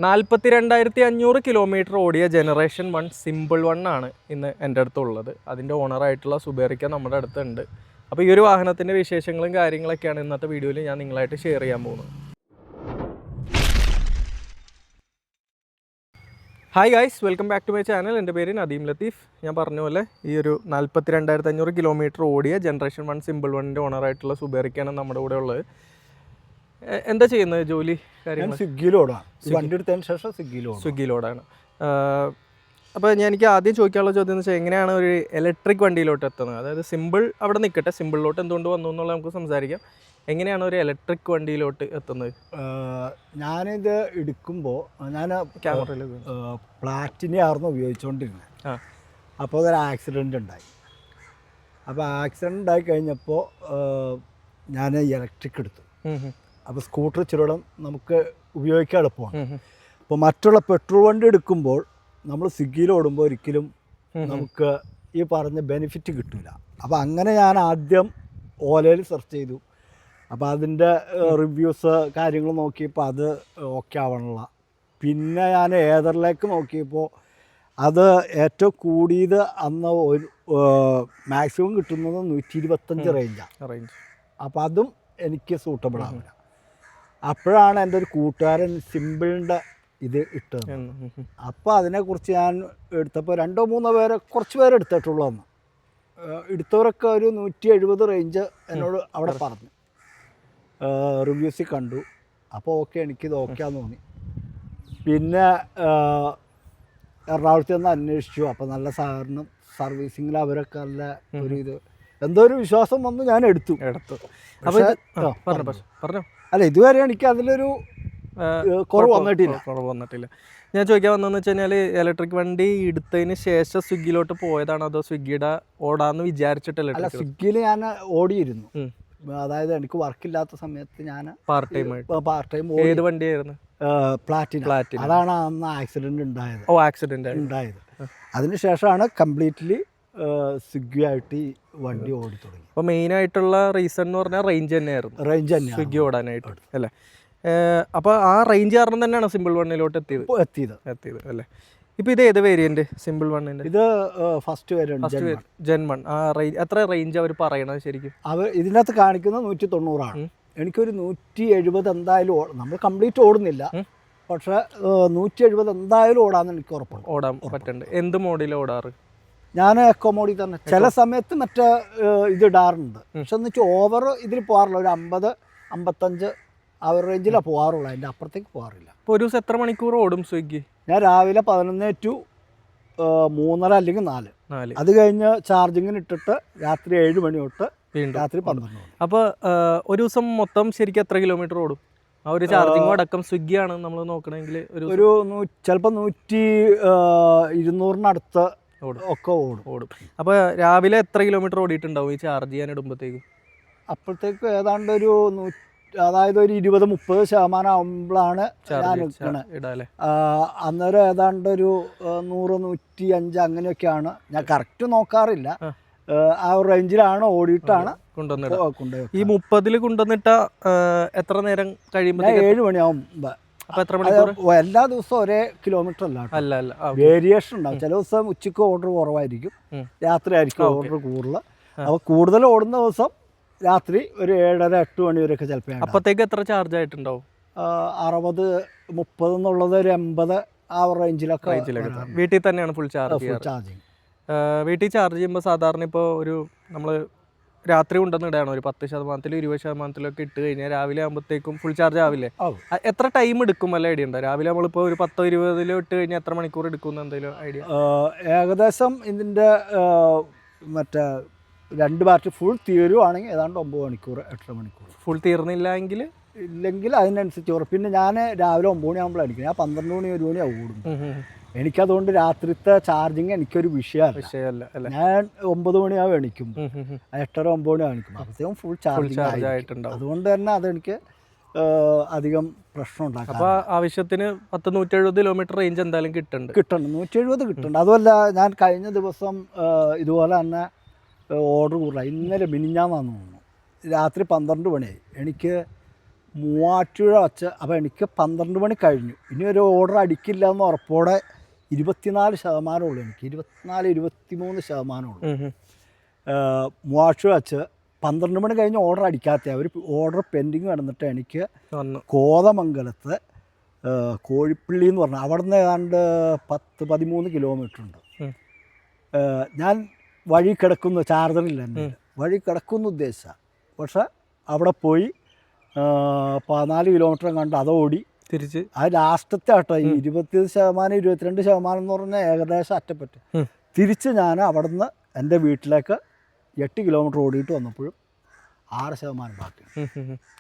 42,500 kilometre ഓടിയ generation 1 simple 1 ആണ് ഇന്ന് എൻ്റെ അടുത്തുള്ളത്. അതിൻ്റെ ഓണറായിട്ടുള്ള സുബേറിക്ക നമ്മുടെ അടുത്തുണ്ട്. അപ്പോൾ ഈ ഒരു വാഹനത്തിൻ്റെ വിശേഷങ്ങളും കാര്യങ്ങളൊക്കെയാണ് ഇന്നത്തെ വീഡിയോയിൽ ഞാൻ നിങ്ങളായിട്ട് ഷെയർ ചെയ്യാൻ പോകുന്നത്. Hi guys, welcome back to my channel. എൻ്റെ പേര് നദീം ലത്തീഫ്. ഞാൻ പറഞ്ഞ പോലെ ഈ ഒരു 42,500 കിലോമീറ്റർ ഓടിയ ജനറേഷൻ 1 സിമ്പിൾ 1ൻ്റെ ഓണറായിട്ടുള്ള സുബേറിക്കയാണ് നമ്മുടെ കൂടെ ഉള്ളത്. എന്താ ചെയ്യുന്നത് ജോലി കാര്യങ്ങൾ? സ്വിഗ്ഗിയിലോടാണ്. അപ്പോൾ എനിക്ക് ആദ്യം ചോദിക്കാനുള്ള ചോദ്യം എന്ന് വെച്ചാൽ എങ്ങനെയാണ് ഒരു ഇലക്ട്രിക് വണ്ടിയിലോട്ട് എത്തുന്നത്? അതായത് സിമ്പിൾ അവിടെ നിൽക്കട്ടെ, സിമ്പിളിലോട്ട് എന്തുകൊണ്ട് വന്നു എന്നുള്ളത് നമുക്ക് സംസാരിക്കാം. എങ്ങനെയാണ് ഒരു ഇലക്ട്രിക് വണ്ടിയിലോട്ട് എത്തുന്നത്? ഞാനിത് എടുക്കുമ്പോൾ ഞാൻ ക്യാമറയിൽ പ്ലാറ്റിനെ ആയിരുന്നു ഉപയോഗിച്ചുകൊണ്ടിരുന്നത്. അപ്പോൾ അതൊരു ആക്സിഡൻ്റ് ഉണ്ടായി. അപ്പോൾ ആക്സിഡൻ്റ് ഉണ്ടായി കഴിഞ്ഞപ്പോൾ ഞാൻ ഇലക്ട്രിക് എടുത്തു. അപ്പോൾ സ്കൂട്ടർ ഇച്ചിരിയോളം നമുക്ക് ഉപയോഗിക്കാൻ എളുപ്പമാണ്. അപ്പോൾ മറ്റുള്ള പെട്രോൾ വണ്ടി എടുക്കുമ്പോൾ നമ്മൾ സ്വിഗ്ഗിയിൽ ഓടുമ്പോൾ ഒരിക്കലും നമുക്ക് ഈ പറഞ്ഞ ബെനിഫിറ്റ് കിട്ടില്ല. അപ്പോൾ അങ്ങനെ ഞാൻ ആദ്യം ഓലയിൽ സെർച്ച് ചെയ്തു. അപ്പോൾ അതിൻ്റെ റിവ്യൂസ് കാര്യങ്ങൾ നോക്കിയപ്പോൾ അത് ഓക്കെ ആവണില്ല. പിന്നെ ഞാൻ ഏതറിലേക്ക് നോക്കിയപ്പോൾ അത് ഏറ്റവും കൂടിയത് അന്ന് ഒരു മാക്സിമം കിട്ടുന്നത് 125 റേഞ്ചാണ്. അപ്പോൾ അതും എനിക്ക് സൂട്ടബിൾ ആവില്ല. അപ്പോഴാണ് എൻ്റെ ഒരു കൂട്ടുകാരൻ സിമ്പിളിൻ്റെ ഇത് ഇട്ടത്. അപ്പോൾ അതിനെക്കുറിച്ച് ഞാൻ എടുത്തപ്പോൾ 2-3 പേരെ കുറച്ച് പേരെ എടുത്തിട്ടുള്ളൂ. അന്ന് എടുത്തവരൊക്കെ ഒരു 170 റേഞ്ച് എന്നോട് അവിടെ പറഞ്ഞു, റിവ്യൂസിൽ കണ്ടു. അപ്പോൾ ഓക്കെ, എനിക്കിത് ഓക്കെയാന്ന് തോന്നി. പിന്നെ എറണാകുളത്ത് നിന്ന് അന്വേഷിച്ചു. അപ്പോൾ നല്ല സഹകരണം, സർവീസിങ്ങിൽ അവരൊക്കെ നല്ല ഒരു ഇത് എന്തോ ഒരു വിശ്വാസം വന്ന് ഞാൻ എടുത്തു. അപ്പോൾ പറഞ്ഞോ. അല്ല, ഇതുവരെ എനിക്ക് അതിലൊരു കുറവ് വന്നിട്ടില്ല. ഞാൻ ചോദിക്കാൻ വന്നതെന്ന് വെച്ച് കഴിഞ്ഞാൽ ഇലക്ട്രിക് വണ്ടി എടുത്തതിന് ശേഷം സ്വിഗ്ഗിയിലോട്ട് പോയതാണോ അതോ സ്വിഗ്ഗിയുടെ ഓടാന്ന് വിചാരിച്ചിട്ടല്ല? അല്ല, സ്വിഗ്ഗിയിൽ ഞാൻ ഓടിയിരുന്നു. അതായത് എനിക്ക് വർക്കില്ലാത്ത സമയത്ത് ഞാൻ പാർട്ട് ടൈം. ഏത് വണ്ടിയായിരുന്നു? പ്ലാറ്റിന. അതാണ് അന്ന് ആക്സിഡന്റ് ഉണ്ടായത്. അതിനുശേഷമാണ് കംപ്ലീറ്റ്ലി സ്വിഗ്ഗി ആയിട്ട് ഈ വണ്ടി ഓടി തുടങ്ങി. അപ്പോൾ മെയിനായിട്ടുള്ള റീസൺ എന്ന് പറഞ്ഞാൽ റേഞ്ച് തന്നെയായിരുന്നു സ്വിഗ്ഗി ഓടാനായിട്ട് അല്ലേ? അപ്പോൾ ആ റേഞ്ച് കാരണം തന്നെയാണ് സിമ്പിൾ 1ലോട്ട് എത്തിയത് അല്ലേ? ഇപ്പോൾ ഇത് ഏത് വേരിയന്റ് സിമ്പിൾ 1ൻ്റെ? ഇത് ഫസ്റ്റ് വേരിയന്റ് ജെൻ 1. ആ റേഞ്ച് എത്ര റേഞ്ച് അവർ പറയണത് ശരിക്കും? അവർ ഇതിനകത്ത് കാണിക്കുന്നത് 190 എനിക്കൊരു 170 എന്തായാലും നമ്മൾ കംപ്ലീറ്റ് ഓടുന്നില്ല, പക്ഷേ 170 എന്തായാലും ഓടാന്ന് എനിക്ക് ഉറപ്പുണ്ട്. ഓടാൻ പറ്റുന്നുണ്ട്. എന്ത് മോഡിലാണ് ഓടാറ്? ഞാൻ എക്കോ മോഡിൽ തന്നെ. ചില സമയത്ത് മറ്റേ ഇത് ഇടാറുണ്ട്, പക്ഷെ എന്ന് വെച്ചാൽ ഓവർ ഇതിൽ പോകാറില്ല. ഒരു 50-55 ആ ഒരു റേഞ്ചിലാണ് പോകാറുള്ളൂ, അതിൻ്റെ അപ്പുറത്തേക്ക് പോകാറില്ല. ഇപ്പോൾ ഒരു ദിവസം എത്ര മണിക്കൂർ ഓടും സ്വിഗ്ഗി? ഞാൻ രാവിലെ 11 to 3:30 അല്ലെങ്കിൽ 4. അത് കഴിഞ്ഞ് ചാർജിങ്ങിന് ഇട്ടിട്ട് രാത്രി 7 മണി തൊട്ട് രാത്രി 12 മണി. അപ്പോൾ ഒരു ദിവസം മൊത്തം ശരിക്കും എത്ര കിലോമീറ്റർ ഓടും? ആ ഒരു ചാർജിങ് അടക്കം സ്വിഗ്ഗിയാണ് നമ്മൾ നോക്കണമെങ്കിൽ ഒരു ചിലപ്പോൾ 100-200 ഒക്കെ ഓടും. അപ്പോൾ രാവിലെ എത്ര കിലോമീറ്റർ ഓടിയിട്ടുണ്ടാവും ഈ ചാർജ് ചെയ്യാൻ ഇടുമ്പോഴത്തേക്കും? അപ്പോഴത്തേക്ക് ഏതാണ്ട് ഒരു അതായത് ഒരു 20-30% ആകുമ്പോഴാണ് ഞാൻ നിൽക്കണത്. അന്നേരം ഏതാണ്ട് ഒരു 100-105 അങ്ങനെയൊക്കെയാണ്. ഞാൻ കറക്റ്റ് നോക്കാറില്ല, ആ റേഞ്ചിലാണ് ഓടിയിട്ടാണ് കൊണ്ടുപോയി. ഈ 30 കൊണ്ടുവന്നിട്ട എത്ര നേരം കഴിയുമ്പോൾ? 7 മണിയാകുമ്പോൾ. അപ്പോൾ എത്ര മണിക്കൂർ? എല്ലാ ദിവസവും ഒരേ കിലോമീറ്റർ അല്ല, വേരിയേഷൻ ഉണ്ടാവും. ചില ദിവസം ഉച്ചയ്ക്ക് ഓർഡർ കുറവായിരിക്കും, രാത്രി ആയിരിക്കും ഓർഡർ കൂടുതൽ. അപ്പോൾ കൂടുതൽ ഓടുന്ന ദിവസം രാത്രി ഒരു 7:30-8 മണി വരെയൊക്കെ ചിലപ്പോൾ. അപ്പോഴത്തേക്ക് എത്ര ചാർജ് ആയിട്ടുണ്ടാവും? 60-30 എന്നുള്ളത് ഒരു 80 ആ റേഞ്ചിലൊക്കെ. വീട്ടിൽ തന്നെയാണ് ഫുൾ ചാർജിങ്? വീട്ടിൽ ചാർജ് ചെയ്യുമ്പോൾ സാധാരണ ഇപ്പോൾ ഒരു നമ്മൾ രാത്രി കൊണ്ടുവന്ന് ഇടാണോ? ഒരു 10%-ലും 20%-ലൊക്കെ ഇട്ട് കഴിഞ്ഞാൽ രാവിലെ ആകുമ്പോഴത്തേക്കും ഫുൾ ചാർജ് ആവില്ലേ? എത്ര ടൈം എടുക്കും വല്ല ഐഡിയ ഉണ്ടോ? രാവിലെ നമ്മളിപ്പോൾ ഒരു 10-20 ഇട്ട് കഴിഞ്ഞാൽ എത്ര മണിക്കൂർ എടുക്കും എന്തെങ്കിലും ഐഡിയ? ഏകദേശം ഇതിൻ്റെ മറ്റേ 2 ബാറ്ററി ഫുൾ തീരുവാണെങ്കിൽ ഏതാണ്ട് 9 മണിക്കൂർ 8 മണിക്കൂർ. ഫുൾ തീർന്നില്ല ഇല്ലെങ്കിൽ അതിനനുസരിച്ച്. പിന്നെ ഞാൻ രാവിലെ 9 മണിയാകുമ്പോഴാണ് അടിക്കുന്നത്. ഞാൻ 12 മണി 1 മണിയാവും ഓടും. എനിക്കതുകൊണ്ട് രാത്രിത്തെ ചാർജിങ് എനിക്കൊരു വിഷയമല്ല. ഞാൻ 9 മണിയാവും എണിക്കും, 8:30-9 മണി എണിക്കും. അപ്പോഴത്തേക്കും ഫുൾ ചാർജ് ആയിട്ടുണ്ട്. അതുകൊണ്ട് തന്നെ അതെനിക്ക് അധികം പ്രശ്നം ഉണ്ടാക്കാം. അപ്പോൾ ആവശ്യത്തിന് 170 കിലോമീറ്റർ റേഞ്ച് എന്തായാലും കിട്ടുന്നുണ്ട്. 170 കിട്ടുന്നുണ്ട്. അതുമല്ല, ഞാൻ കഴിഞ്ഞ ദിവസം ഇതുപോലെ തന്നെ ഓർഡർ കൂടുതലാണ്. ഇന്നലെ മിനിഞ്ഞാന്നാന്ന് തോന്നുന്നു, രാത്രി 12 മണിയായി. എനിക്ക് മൂവാറ്റുപുഴ വച്ച്. അപ്പോൾ എനിക്ക് 12 മണി കഴിഞ്ഞു, ഇനി ഒരു ഓർഡർ അടിക്കില്ല എന്ന് ഉറപ്പോടെ 24% ഉള്ളൂ, എനിക്ക് 23% ഉള്ളൂ. മൂവാറ്റുപുഴ വച്ച് 12 മണി കഴിഞ്ഞ് ഓർഡർ അടിക്കാത്ത ഒരു ഓർഡർ പെൻഡിങ് കിടന്നിട്ട് എനിക്ക് കോതമംഗലത്ത് കോഴിപ്പള്ളി എന്ന് പറഞ്ഞാൽ അവിടെ നിന്ന് ഏതാണ്ട് 10-13 കിലോമീറ്റർ ഉണ്ട്. ഞാൻ വഴി കിടക്കുന്നു, ചാർജറില്ല എൻ്റെ വഴി കിടക്കുന്നു ഉദ്ദേശിച്ച, പക്ഷെ അവിടെ പോയി 14 കിലോമീറ്റർ കണ്ട് അതോടി തിരിച്ച് അത് ലാസ്റ്റത്തെ ആട്ടോ ഈ 20% 22% എന്ന് പറഞ്ഞാൽ ഏകദേശം അറ്റപ്പറ്റ്. തിരിച്ച് ഞാൻ അവിടെ നിന്ന് എൻ്റെ വീട്ടിലേക്ക് 8 കിലോമീറ്റർ ഓടിയിട്ട് വന്നപ്പോഴും 6% ബാക്കി.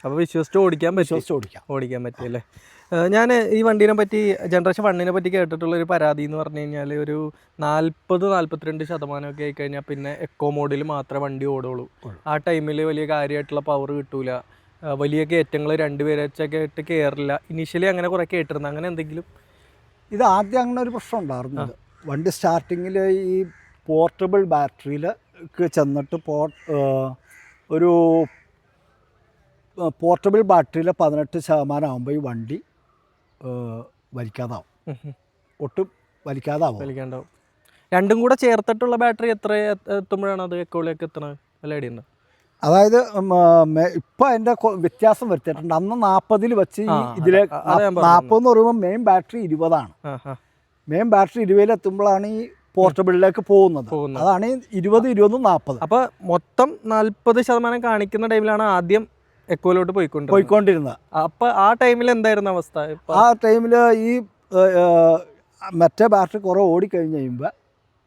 അപ്പോൾ വിശ്വസിച്ച് ഓടിക്കാൻ പറ്റിയല്ലേ. ഞാൻ ഈ വണ്ടീനെ പറ്റി ജനറേഷൻ 1 പറ്റി കേട്ടിട്ടുള്ളൊരു പരാതി എന്ന് പറഞ്ഞു കഴിഞ്ഞാൽ ഒരു 40-42% ഒക്കെ ആയിക്കഴിഞ്ഞാൽ പിന്നെ എക്കോ മോഡിൽ മാത്രമേ വണ്ടി ഓടുള്ളൂ. ആ ടൈമിൽ വലിയ കാര്യമായിട്ടുള്ള പവർ കിട്ടൂല, വലിയ കയറ്റങ്ങൾ 2 പേരൊക്കെ ആയിട്ട് കയറില്ല. ഇനീഷ്യലി അങ്ങനെ കുറേ കേട്ടിരുന്നു, അങ്ങനെ എന്തെങ്കിലും? ഇത് ആദ്യം അങ്ങനെ ഒരു പ്രശ്നം ഉണ്ടായിരുന്നു. വണ്ടി സ്റ്റാർട്ടിങ്ങിൽ ഈ പോർട്ടബിൾ ബാറ്ററിയിൽ ചെന്നിട്ട് ഒരു പോർട്ടബിൾ ബാറ്ററിയിൽ 18% ആകുമ്പോൾ ഈ വണ്ടി വലിക്കാതാവും, ഒട്ടും വലിക്കാണ്ടാവും. രണ്ടും കൂടെ ചേർത്തിട്ടുള്ള ബാറ്ററി എത്ര എത്തുമ്പോഴാണ് അത് എക്കോളിലേക്ക് എത്തണത്? വല്ല ഐഡിയ ഉണ്ടോ? അതായത് ഇപ്പം അതിൻ്റെ വ്യത്യാസം വരുത്തിയിട്ടുണ്ട്. അന്ന് 40 വെച്ച് ഇതിലെ 40 എന്ന് പറയുമ്പോൾ മെയിൻ ബാറ്ററി 20 മെയിൻ ബാറ്ററി 20 എത്തുമ്പോഴാണ് ഈ പോർട്ടബിളിലേക്ക് പോകുന്നത്. അതാണ് 20, 20, 40. അപ്പോൾ മൊത്തം 40% കാണിക്കുന്ന ടൈമിലാണ് ആദ്യം എക്കോയിലോട്ട് പോയിക്കൊണ്ടിരുന്നത്. അപ്പോൾ ആ ടൈമിൽ എന്തായിരുന്നു അവസ്ഥ? ആ ടൈമിൽ ഈ മറ്റേ ബാറ്ററി കുറേ ഓടിക്കഴിഞ്ഞ് കഴിയുമ്പോൾ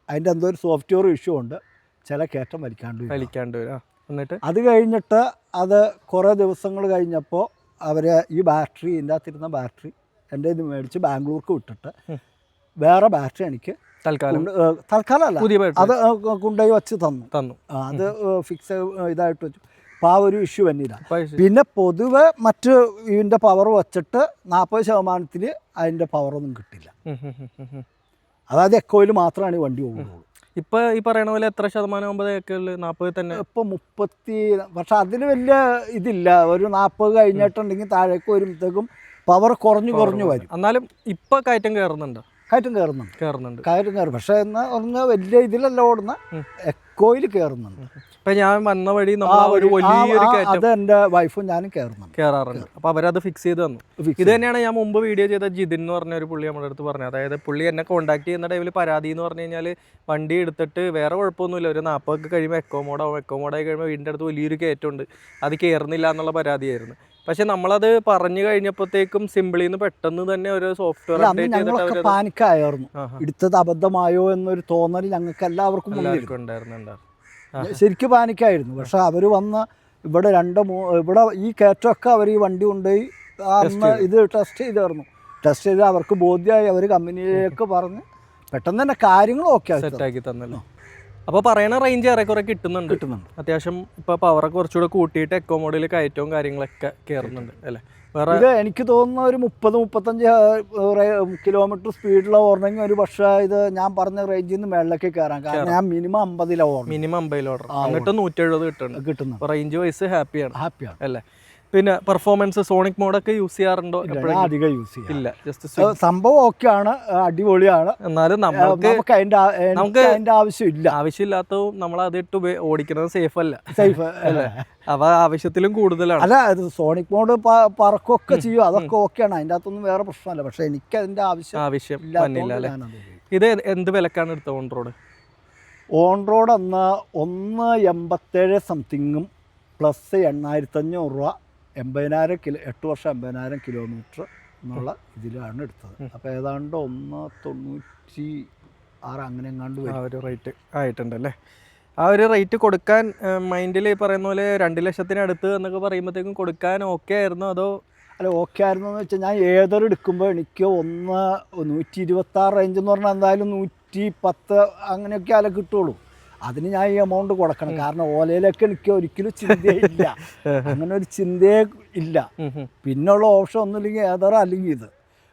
അതിൻ്റെ എന്തോ ഒരു സോഫ്റ്റ്വെയർ ഇഷ്യൂ ഉണ്ട്, ചില കയറ്റം വലിക്കാണ്ട് വരും. എന്നിട്ട് അത് കഴിഞ്ഞിട്ട് അത് കുറേ ദിവസങ്ങൾ കഴിഞ്ഞപ്പോൾ അവർ ഈ ബാറ്ററി, ഇതിൻ്റെ അകത്തിരുന്ന ബാറ്ററി എൻ്റെ ഇത് മേടിച്ച് ബാംഗ്ലൂർക്ക് വിട്ടിട്ട് വേറെ ബാറ്ററി എനിക്ക് തൽക്കാലമല്ല അത് കൊണ്ടുപോയി വച്ച് തന്നു. അത് ഫിക്സ് ഇതായിട്ട് വെച്ചു. അപ്പോൾ ആ ഒരു ഇഷ്യൂ വന്നില്ല. പിന്നെ പൊതുവെ മറ്റ് ഇതിൻ്റെ പവർ വച്ചിട്ട് 40% അതിൻ്റെ പവറൊന്നും കിട്ടില്ല. അതായത് എക്കോയിൽ മാത്രമാണ് ഈ വണ്ടി പോകുന്നത്. ഇപ്പം ഈ പറയണ പോലെ എത്ര ശതമാനം ആകുമ്പോൾ എക്കോയിൽ 40 തന്നെ? ഇപ്പോൾ 30, പക്ഷെ അതിന് വലിയ ഇതില്ല. ഒരു 40 കഴിഞ്ഞിട്ടുണ്ടെങ്കിൽ താഴേക്ക് വരുമ്പോഴത്തേക്കും പവർ കുറഞ്ഞു വരും. എന്നാലും ഇപ്പം കയറ്റം കയറുന്നുണ്ട്. പക്ഷെ എന്ന് പറഞ്ഞാൽ വലിയ ഇതിലല്ല ഓടുന്ന എക്കോയിൽ കയറുന്നുണ്ട്. ഇപ്പം ഞാൻ വന്ന വഴി അത് എൻ്റെ വൈഫും ഞാനും കയറാറുണ്ട്. അപ്പോൾ അവരത് ഫിക്സ് ചെയ്ത് തന്നു. ഇത് തന്നെയാണ് ഞാൻ മുമ്പ് വീഡിയോ ചെയ്ത ജിതിൻ എന്ന് പറഞ്ഞ ഒരു പുള്ളി നമ്മുടെ അടുത്ത് പറഞ്ഞത്. അതായത് പുള്ളി എന്നെ കോൺടാക്ട് ചെയ്യുന്ന ടൈമിൽ പരാതി എന്ന് പറഞ്ഞു കഴിഞ്ഞാൽ വണ്ടി എടുത്തിട്ട് വേറെ കുഴപ്പമൊന്നുമില്ല, ഒരു 40 കഴിയുമ്പോൾ എക്കോ മോഡായി കഴിയുമ്പോൾ വീടിൻ്റെ അടുത്ത് വലിയൊരു കയറ്റമുണ്ട്, അത് കയറുന്നില്ല എന്നുള്ള പരാതിയായിരുന്നു. പക്ഷെ നമ്മളത് പറഞ്ഞു കഴിഞ്ഞപ്പോഴത്തേക്കും സിമ്പിളിന്ന് പെട്ടെന്ന് തന്നെ ഒരു സോഫ്റ്റ്വെയർ പാനിക്കായിരുന്നു. എടുത്തത് അബദ്ധമായോ എന്നൊരു തോന്നൽ ഞങ്ങൾക്ക് എല്ലാവർക്കും ഉണ്ടായിരുന്നു. ശരിക്കും പാനിക്കായിരുന്നു. പക്ഷെ അവർ വന്ന് ഇവിടെ ഇവിടെ ഈ കയറ്റമൊക്കെ അവർ ഈ വണ്ടി കൊണ്ടുപോയി ഇത് ടെസ്റ്റ് ചെയ്ത് അവർക്ക് ബോധ്യമായി. അവർ കമ്പനിയിലേക്ക് പറഞ്ഞ് പെട്ടെന്ന് തന്നെ കാര്യങ്ങളൊക്കെ സെറ്റാക്കി തന്നല്ലോ. അപ്പോൾ പറയുന്ന റേഞ്ച് ഏറെക്കുറെ കിട്ടുന്നുണ്ട്. അത്യാവശ്യം ഇപ്പോൾ പവറൊക്കെ കുറച്ചുകൂടെ കൂട്ടിയിട്ട് എക്കോ മോഡിൽ കയറ്റവും കാര്യങ്ങളൊക്കെ കയറുന്നുണ്ട് അല്ലേ? ഇത് എനിക്ക് തോന്നുന്ന ഒരു 30-35 കിലോമീറ്റർ സ്പീഡിലാണ് ഓടണമെങ്കിൽ ഒരു പക്ഷേ ഇത് ഞാൻ പറഞ്ഞ റേഞ്ചിൽ നിന്ന് മേളിലേക്ക് കയറാം. കാരണം ഞാൻ മിനിമം 50 ഓടണം. എന്നിട്ട് 170 കിട്ടുന്നു. റേഞ്ച് വൈസ് ഹാപ്പിയാണ് അല്ലേ? പിന്നെ പെർഫോമൻസ് സോണിക് മോഡൊക്കെ യൂസ് ചെയ്യാറുണ്ടോ? അധികം യൂസ് ഇല്ല. ജസ്റ്റ് സംഭവം ഓക്കെയാണ്, അടിപൊളിയാണ്. എന്നാലും നമുക്ക് അതിന്റെ ആവശ്യമില്ലാത്തതും നമ്മൾ അതിട്ട് ഓടിക്കുന്നത് സേഫ് അല്ലേ? അവ ആവശ്യത്തിലും കൂടുതലാണ്. അല്ല, അത് സോണിക് മോഡ് പറക്കൊക്കെ ചെയ്യും, അതൊക്കെ ഓക്കെയാണ്, അതിൻ്റെ അകത്തൊന്നും വേറെ പ്രശ്നമല്ല. പക്ഷെ എനിക്ക് അതിന്റെ ആവശ്യം വന്നില്ല. ഇത് എന്ത് വിലക്കാണ് എടുത്തത് ഓൺ റോഡ്? അന്ന് 187 സംതിങ്ങും പ്ലസ് 8,500 രൂപ, 8 വർഷം 80,000 കിലോമീറ്റർ എന്നുള്ള ഇതിലാണ് എടുത്തത്. അപ്പോൾ ഏതാണ്ട് 196 അങ്ങനെ എങ്ങാണ്ട് ഒരു റേറ്റ് ആയിട്ടുണ്ടല്ലേ. ആ ഒരു റേറ്റ് കൊടുക്കാൻ മൈൻഡിൽ പറയുന്ന പോലെ 2 ലക്ഷത്തിനടുത്ത് എന്നൊക്കെ പറയുമ്പോഴത്തേക്കും കൊടുക്കാൻ ഓക്കെ ആയിരുന്നു അതോ? അല്ല, ഓക്കെ ആയിരുന്നു എന്ന് വെച്ചാൽ ഞാൻ ഏതൊരു എടുക്കുമ്പോൾ എനിക്ക് 126 റേഞ്ച് എന്ന് പറഞ്ഞാൽ എന്തായാലും 110 അങ്ങനെയൊക്കെ അല്ല കിട്ടുള്ളൂ. അതിന് ഞാൻ ഈ എമൗണ്ട് കൊടുക്കണം. കാരണം ഓലയിലൊക്കെ എനിക്ക് ഒരിക്കലും ചിന്തയില്ല, അങ്ങനെ ഒരു ചിന്തയേ ഇല്ല. പിന്നുള്ള ഓപ്ഷൻ ഒന്നുമില്ലെങ്കിൽ ഏതർ അല്ലെങ്കിൽ ഇത്.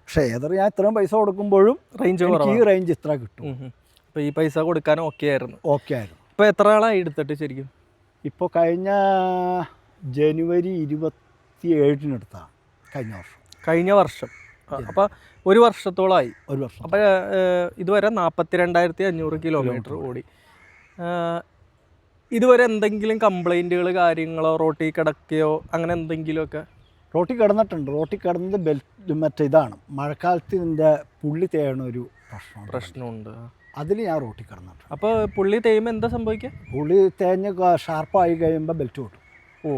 പക്ഷേ ഏതർ ഞാൻ ഇത്രയും പൈസ കൊടുക്കുമ്പോഴും ഈ റേഞ്ച് ഇത്ര കിട്ടും. അപ്പോൾ ഈ പൈസ കൊടുക്കാൻ ഓക്കെ ആയിരുന്നു. ഇപ്പോൾ എത്ര ആളായി എടുത്തിട്ട് ശരിക്കും? ഇപ്പോൾ കഴിഞ്ഞ ജനുവരി 28 27-നെടുത്താണ് കഴിഞ്ഞ വർഷം. അപ്പോൾ ഒരു വർഷത്തോളമായി. ഒരു വർഷം. അപ്പോൾ ഇതുവരെ 42,500 കിലോമീറ്റർ ഓടി. ഇതുവരെ എന്തെങ്കിലും കംപ്ലൈൻറ്റുകൾ കാര്യങ്ങളോ റോട്ടിൽ കിടക്കുകയോ അങ്ങനെ എന്തെങ്കിലുമൊക്കെ? റോട്ടിൽ കിടന്നിട്ടുണ്ട്. റോട്ടിൽ കിടന്നത് ബെൽറ്റ് മറ്റേ ഇതാണ്, മഴക്കാലത്ത് ഇതിൻ്റെ പുള്ളി തേയണ ഒരു പ്രശ്നമുണ്ട്. അതിൽ ഞാൻ റോട്ടിൽ കിടന്നിട്ടുണ്ട്. അപ്പോൾ പുള്ളി തേയുമ്പോൾ എന്താ സംഭവിക്കുക? പുള്ളി തേഞ്ഞ് ഷാർപ്പായി കഴിയുമ്പോൾ ബെൽറ്റ് പൊട്ടും. ഓ.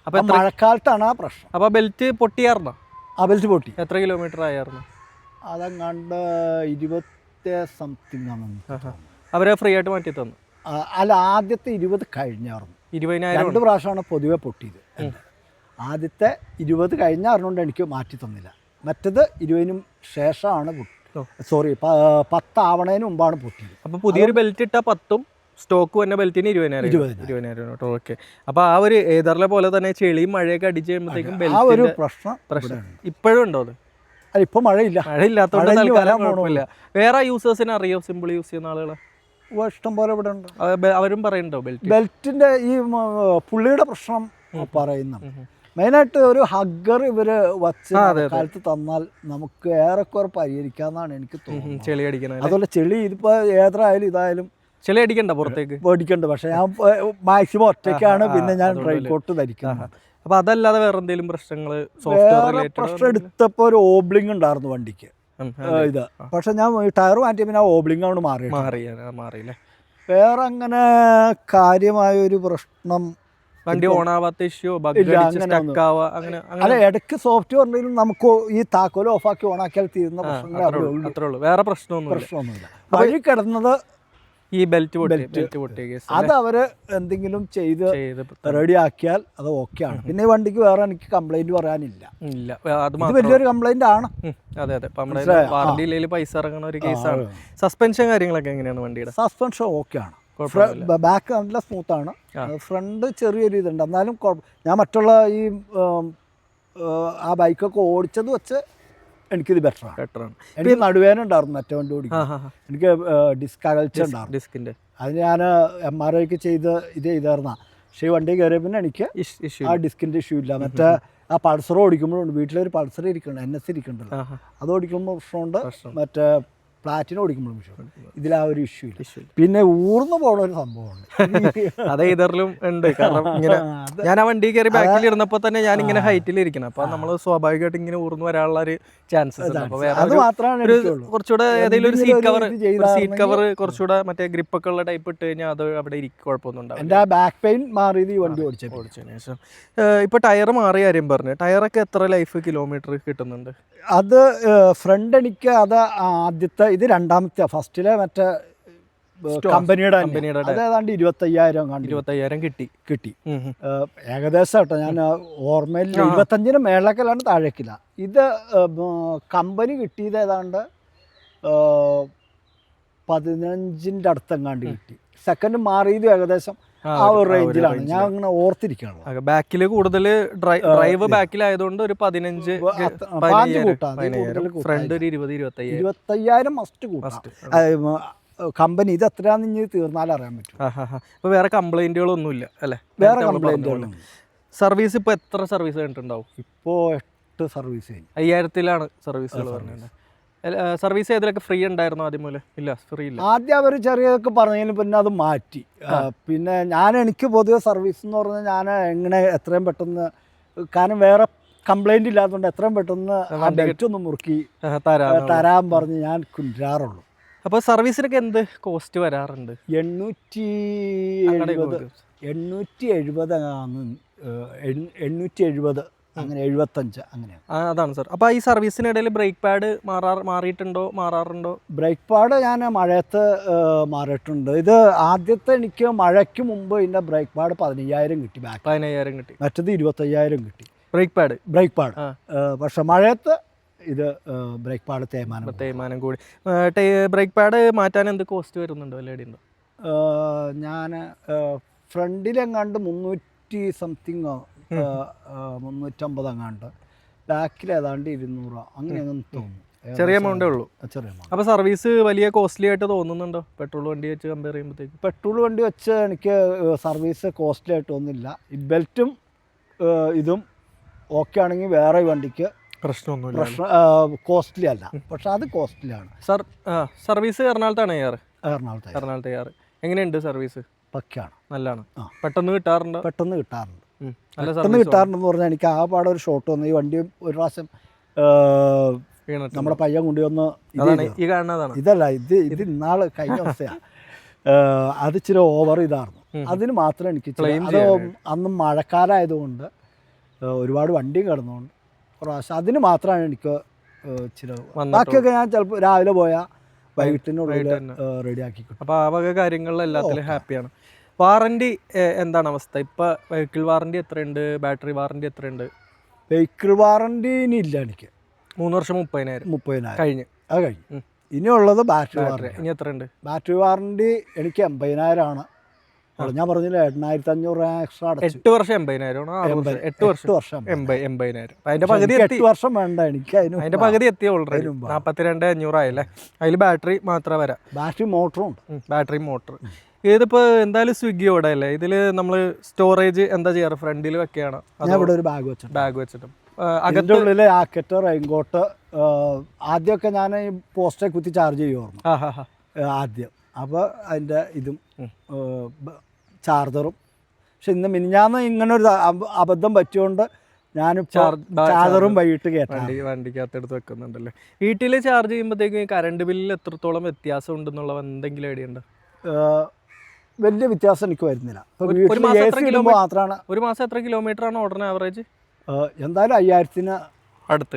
അപ്പോൾ മഴക്കാലത്താണ് ആ പ്രശ്നം. അപ്പോൾ ബെൽറ്റ് പൊട്ടിയായിരുന്നോ? ആ ബെൽറ്റ് പൊട്ടി. എത്ര കിലോമീറ്റർ ആയിരുന്നു? അതങ്ങാണ്ട് 20 സംതിങ് ആണ്. അവരെ ഫ്രീ ആയിട്ട് മാറ്റി തന്നു? അല്ല, ആദ്യത്തെ 20 കഴിഞ്ഞായിരുന്നു. 20,000 2 പ്രാവശ്യമാണ് പൊതുവെ പൊട്ടിയത്. ആദ്യത്തെ 20 കഴിഞ്ഞാറിനോണ്ട് എനിക്ക് മാറ്റി തന്നില്ല. മറ്റത് 20-നും ശേഷമാണ് സോറി 10 ആവണതിന് മുമ്പാണ് പൊട്ടിയത്. അപ്പോൾ പുതിയൊരു ബെൽറ്റ് ഇട്ടാൽ 10ഉം സ്റ്റോക്ക് വന്ന ബെൽറ്റിന് 20,000. ഓക്കെ. അപ്പോൾ ആ ഒരു ഏതറിലെ പോലെ തന്നെ ചെളിയും മഴയൊക്കെ അടിച്ച് കഴിയുമ്പോഴത്തേക്കും ആ ഒരു പ്രശ്നം ഇപ്പോഴും ഉണ്ടോ? അത് ഇപ്പോൾ മഴയില്ല. മഴയില്ലാത്തതുകൊണ്ട് വേറെ യൂസേഴ്സിന് അറിയോ സിമ്പിൾ യൂസ് ചെയ്യുന്ന ആളുകളെ? ഇഷ്ടം പോലെ ഇവിടെ ഉണ്ട്. അവരും പറയുന്നുണ്ടോ ബെൽറ്റിന്റെ ഈ പുള്ളിയുടെ പ്രശ്നം പറയുന്നു. മെയിനായിട്ട് ഒരു ഹഗ്ഗർ ഇവര് വച്ച് കാലത്ത് തന്നാൽ നമുക്ക് ഏറെക്കുറെ പരിഹരിക്കാന്നാണ് എനിക്ക് തോന്നുന്നത്. ചെളി അടിക്കണം. അതുപോലെ ചെളി ഇതിപ്പോ ഏതായാലും ഇതായാലും ചെളി അടിക്കണ്ട, പുറത്തേക്ക് പേടിക്കണ്ട. പക്ഷെ ഞാൻ മാക്സിമം ഒറ്റയ്ക്കാണ്, പിന്നെ ഞാൻ റെയിൻകോട്ട് ധരിക്കുന്നത്. അപ്പൊ അതല്ലാതെ വേറെ എന്തെങ്കിലും പ്രശ്നങ്ങൾ? പ്രശ്നം എടുത്തപ്പോ ഒരു ഓബ്ലിംഗ് ഉണ്ടായിരുന്നു വണ്ടിക്ക് ഇത്. പക്ഷെ ഞാൻ ടയർ മാറ്റിയ പിന്നെ ആ ഓബ്ലിംഗ് ആണ് മാറിയില്ലേ? വേറെ അങ്ങനെ കാര്യമായ ഒരു പ്രശ്നം, വണ്ടി ഓണാവാത്ത ഇഷ്യൂ, അല്ല ഇടയ്ക്ക് സോഫ്റ്റ്വെയറിലും നമുക്ക് ഈ താക്കോല് ഓഫാക്കി ഓണാക്കിയാൽ തീരുന്ന പ്രശ്നങ്ങൾ, വേറെ പ്രശ്നമൊന്നുമില്ല. വഴി കിടന്നത് ഈ ബെൽറ്റ് പൊട്ടിയ അത് അവര് എന്തെങ്കിലും ചെയ്ത് റെഡി ആക്കിയാൽ അത് ഓക്കെയാണ്. പിന്നെ ഈ വണ്ടിക്ക് വേറെ എനിക്ക് കംപ്ലൈന്റ് പറയാനില്ല. വലിയൊരു കംപ്ലൈന്റ് ആണ്. അതെ. വാറണ്ടിയിലേക്ക് പൈസ ഇറങ്ങുന്ന ഒരു കേസാണ്. സസ്പെൻഷൻ കാര്യങ്ങളൊക്കെ എങ്ങനെയാണ് വണ്ടിയുടെ? സസ്പെൻഷൻ ഓക്കെയാണ്. ബാക്ക് നല്ല സ്മൂത്താണ്. ഫ്രണ്ട് ചെറിയൊരു ഇതുണ്ട്. എന്നാലും ഞാൻ മറ്റുള്ള ഈ ആ ബൈക്കൊക്കെ ഓടിച്ചത് വെച്ച് എനിക്കിത് ബെറ്ററാണ്. എനിക്ക് നടുവേന ഉണ്ടായിരുന്നു മറ്റേ വണ്ടി ഓടിക്കും. എനിക്ക് ഡിസ്ക് അകൽച്ച ഉണ്ടായിരുന്നു ഡിസ്കിൻ്റെ. അത് ഞാൻ MRI ചെയ്ത് ഇത് ചെയ്തായിരുന്ന. പക്ഷേ ഈ വണ്ടി കയറിയ പിന്നെ എനിക്ക് ആ ഡിസ്കിൻ്റെ ഇഷ്യൂ ഇല്ല. മറ്റേ ആ പൾസർ ഓടിക്കുമ്പോഴുണ്ട്. വീട്ടിലൊരു പൾസർ ഇരിക്കുന്നുണ്ട്, NS ഇരിക്കുന്നുണ്ടല്ലോ. അത് ഓടിക്കുമ്പോൾ പ്രശ്നമുണ്ട്. മറ്റേ പ്ലാറ്റിനം ഓടിക്കുമ്പോഴും പ്രശ്നമുണ്ട്. ഇതിൽ ആ ഒരു ഇഷ്യൂ ഇല്ല. പിന്നെ ഊർന്നു പോണ ഒരു സംഭവമുണ്ട്. അത് ഇതറിലും ഉണ്ട്. കാരണം ഇങ്ങനെ ഞാൻ ആ വണ്ടി കയറി ബാക്കിൽ ഇരുന്നപ്പോൾ തന്നെ ഞാൻ ഇങ്ങനെ ഹൈറ്റിൽ ഇരിക്കണം. അപ്പൊ നമ്മൾ സ്വാഭാവികമായിട്ട് ഇങ്ങനെ ഊർന്നു വരാനുള്ള ഒരു ചാൻസസ് ഉണ്ട്. അപ്പൊ കുറച്ചുകൂടെ ഏതെങ്കിലും ഒരു സീറ്റ് കവർ കുറച്ചുകൂടെ മറ്റേ ഗ്രിപ്പൊക്കെ ഉള്ള ടൈപ്പ് ഇട്ട് കഴിഞ്ഞാൽ അത് അവിടെ കുഴപ്പമൊന്നും ഉണ്ടാവും. എൻ്റെ ബാക്ക് പെയിൻ മാറിയത് ഈ വണ്ടി ഓടിച്ചതിന് ശേഷം. ഇപ്പൊ ടയർ മാറിയ കാര്യം പറഞ്ഞു. ടയറൊക്കെ എത്ര ലൈഫ് കിലോമീറ്റർ കിട്ടുന്നുണ്ട്? അത് ഫ്രണ്ട് എനിക്ക് അത് ആദ്യത്തെ ഇത് രണ്ടാമത്തെ, ഫസ്റ്റിലെ മറ്റേ കമ്പനിയുടെ ഏതാണ്ട് 25,000 കിട്ടി. ഏകദേശം കേട്ടോ, ഞാൻ ഓർമ്മയിൽ 25-ന് മേളക്കലാണ്, താഴേക്കില്ല. ഇത് കമ്പനി കിട്ടിയത് ഏതാണ്ട് 15-ന്റെ അടുത്തെങ്ങാണ്ട് കിട്ടി. സെക്കൻഡ് മാറിയത് ഏകദേശം ആ ഒരു റേഞ്ചിലാണ്. ഞാൻ അങ്ങനെ ഓർത്തിരിക്കുകയാണ്. ബാക്കിൽ കൂടുതൽ ഡ്രൈവ് ബാക്കിലായതുകൊണ്ട് ഒരു 15 ഫ്രണ്ട് ഒരു 25,000 മസ്റ്റ് കൂട്ടാം. കമ്പനി ഇത് എത്രയാണെന്ന് ഇനി തീർന്നാലും അറിയാൻ പറ്റും. അപ്പോൾ വേറെ കംപ്ലൈന്റുകളൊന്നുമില്ല അല്ലേ? വേറെ കംപ്ലൈന്റുകളും. സർവീസ് ഇപ്പോൾ എത്ര സർവീസ് കഴിഞ്ഞിട്ടുണ്ടാവും? ഇപ്പോൾ 8 സർവീസ് കഴിഞ്ഞു. 5000-ലാണ് സർവീസുകൾ പറഞ്ഞത്. സർവീസ് ചെയ്തതിലൊക്കെ ഫ്രീ ഉണ്ടായിരുന്നു ആദ്യം പോലെ? ഇല്ല, ഫ്രീ ഇല്ല. ആദ്യം അവർ ചെറിയതൊക്കെ പറഞ്ഞതിന് പിന്നെ അത് മാറ്റി. പിന്നെ എനിക്ക് പൊതുവെ സർവീസ് എന്ന് പറഞ്ഞാൽ ഞാൻ എങ്ങനെ എത്രയും പെട്ടെന്ന്, കാരണം വേറെ കംപ്ലൈന്റ് ഇല്ലാത്തതുകൊണ്ട് എത്രയും പെട്ടെന്ന് ബെൽറ്റ് ഒന്ന് മുറുക്കി തരാൻ പറഞ്ഞ് ഞാൻ കുഞ്ചാറുള്ളൂ. അപ്പോൾ സർവീസിനൊക്കെ എന്ത് കോസ്റ്റ് വരാറുണ്ട്? 870 അങ്ങനെ 75 അങ്ങനെയാണ്. അതാണ് സാർ. അപ്പോൾ ഈ സർവീസിനിടയിൽ ബ്രേക്ക് പാഡ് മാറാറുണ്ടോ? ബ്രേക്ക് പാഡ് ഞാൻ മഴയത്ത് മാറിയിട്ടുണ്ട്. ഇത് ആദ്യത്തെ എനിക്ക് മഴയ്ക്ക് മുമ്പ് ഇതിൻ്റെ ബ്രേക്ക് പാഡ് 15,000 കിട്ടി. 15,000 കിട്ടി. മറ്റത് 25,000 കിട്ടി ബ്രേക്ക് പാഡ്. പക്ഷെ മഴയത്ത് ഇത് ബ്രേക്ക് പാഡ് തേയ്മാനം കൂടി. ബ്രേക്ക് പാഡ് മാറ്റാൻ എന്ത് കോസ്റ്റ് വരുന്നുണ്ടോ? വല്ല ഉണ്ടോ? ഞാൻ ഫ്രണ്ടിലെങ്ങാണ്ട് 300 സംതിങ് 350 അങ്ങാണ്ട്, ബാക്കിൽ ഏതാണ്ട് 200 അങ്ങനെയൊന്നും തോന്നുന്നു. ചെറിയ എമൗണ്ടേ ഉള്ളൂ. ചെറിയ എമൗണ്ട്. അപ്പോൾ സർവീസ് വലിയ കോസ്റ്റ്ലി ആയിട്ട് തോന്നുന്നുണ്ടോ പെട്രോൾ വണ്ടി വെച്ച് കമ്പയർ ചെയ്യുമ്പോഴത്തേക്ക്? പെട്രോൾ വണ്ടി വെച്ച് എനിക്ക് സർവീസ് കോസ്റ്റ്ലി ആയിട്ട് തോന്നുന്നില്ല. ഈ ബെൽറ്റും ഇതും ഓക്കെ ആണെങ്കിൽ വേറെ വണ്ടിക്ക് പ്രശ്നമൊന്നുമില്ല, കോസ്റ്റ്ലി അല്ല. പക്ഷെ അത് കോസ്റ്റ്ലി ആണ്. സർവീസ് എറണാകുളത്താണ് ചെയ്യാറ്? എറണാകുളത്ത് ചെയ്യാറ്. എങ്ങനെയുണ്ട് സർവീസ്? പക്കയാണ്, നല്ലതാണ്. പെട്ടെന്ന് കിട്ടാറുണ്ട്? പെട്ടെന്ന് കിട്ടാറുണ്ടെന്ന് പറഞ്ഞാൽ എനിക്ക് ആ പാടെ ഒരു ഷോട്ട് വന്നു. ഈ വണ്ടി ഒരു പ്രാവശ്യം നമ്മുടെ പയ്യൻ കൊണ്ടുവന്ന് ഇതല്ല, ഇത് ഇന്നാള് കഴിഞ്ഞ അവസ്ഥയാണ്. അത് ഇച്ചിരി ഓവർ ഇതായിരുന്നു. അതിന് മാത്രം എനിക്ക് അത് അന്ന് മഴക്കാലമായതുകൊണ്ട് ഒരുപാട് വണ്ടിയും കിടന്നുകൊണ്ട് പ്രാവശ്യം അതിന് മാത്രമാണ് എനിക്ക് ഇച്ചിരി. ബാക്കിയൊക്കെ ഞാൻ ചിലപ്പോൾ രാവിലെ പോയാൽ വൈകിട്ടിനുള്ളിൽ റെഡിയാക്കി കിട്ടും. അപ്പോൾ ആ വക കാര്യങ്ങളിലെല്ലാത്തിലും ഹാപ്പിയാണ്. വാറണ്ടി എന്താണ് അവസ്ഥ ഇപ്പോൾ? വെഹിക്കിൾ വാറണ്ടി എത്രയുണ്ട്? ബാറ്ററി വാറണ്ടി എത്രയുണ്ട്? വെഹിക്കിൾ വാറണ്ടി ഇനി ഇല്ല എനിക്ക്. 3 വർഷം 30,000 കഴിഞ്ഞ്. അത് കഴിഞ്ഞു. ഇനിയുള്ളത് ബാറ്ററി വാറണ്ടി. ഇനി എത്രയുണ്ട്? ബാറ്ററി വാറണ്ടി എനിക്ക് 80,000 ഞാൻ പറഞ്ഞില്ല, 8,500 എക്സ്ട്രാ. 8 വർഷം 80,000. 8 വർഷം 80,000. അതിന്റെ പകുതി 8 വർഷം വേണ്ട എനിക്ക്. അതിന്റെ പകുതി എത്തി ഓൾറെഡി. 42,500 ആയല്ലേ? അതിൽ ബാറ്ററി മാത്രമേ വരാം. ബാറ്ററി മോട്ടറും ഉണ്ട്. Battery motor. ഇതിപ്പോ എന്തായാലും സ്വിഗ്ഗിയോടെ അല്ലേ? ഇതില് നമ്മള് സ്റ്റോറേജ് എന്താ ചെയ്യാറ്? ഫ്രണ്ടിൽ വെക്കുകയാണ്? ഞാൻ ഇവിടെ ഒരു ബാഗ് വെച്ചിട്ടും അതിൻ്റെ ഉള്ളിൽ ജാക്കറ്റ്, റെയിൻകോട്ട്. ആദ്യമൊക്കെ ഞാൻ ഈ പോസ്റ്റേ കുത്തി ചാർജ് ചെയ്യുമായിരുന്നു ആദ്യം. അപ്പോൾ അതിൻ്റെ ഇതും ചാർജറും. പക്ഷെ ഇന്ന് മിനിഞ്ഞാന്ന് ഇങ്ങനെ ഒരു അബദ്ധം പറ്റിയോണ്ട് ഞാൻ ചാർജറും വൈകിട്ട് വണ്ടിക്കകത്ത് എടുത്ത് വെക്കുന്നുണ്ടല്ലേ? വീട്ടിൽ ചാർജ് ചെയ്യുമ്പോഴത്തേക്കും കറണ്ട് ബില്ലിൽ എത്രത്തോളം വ്യത്യാസം ഉണ്ടെന്നുള്ള എന്തെങ്കിലും ഐഡിയ ഉണ്ടോ? വലിയ വ്യത്യാസം എനിക്ക് വരുന്നില്ല. ഒരു മാസം എത്ര കിലോമീറ്റർ ആണ് ഓടുന്നത് ആവറേജ്? എന്തായാലും 5,000 അടുത്ത്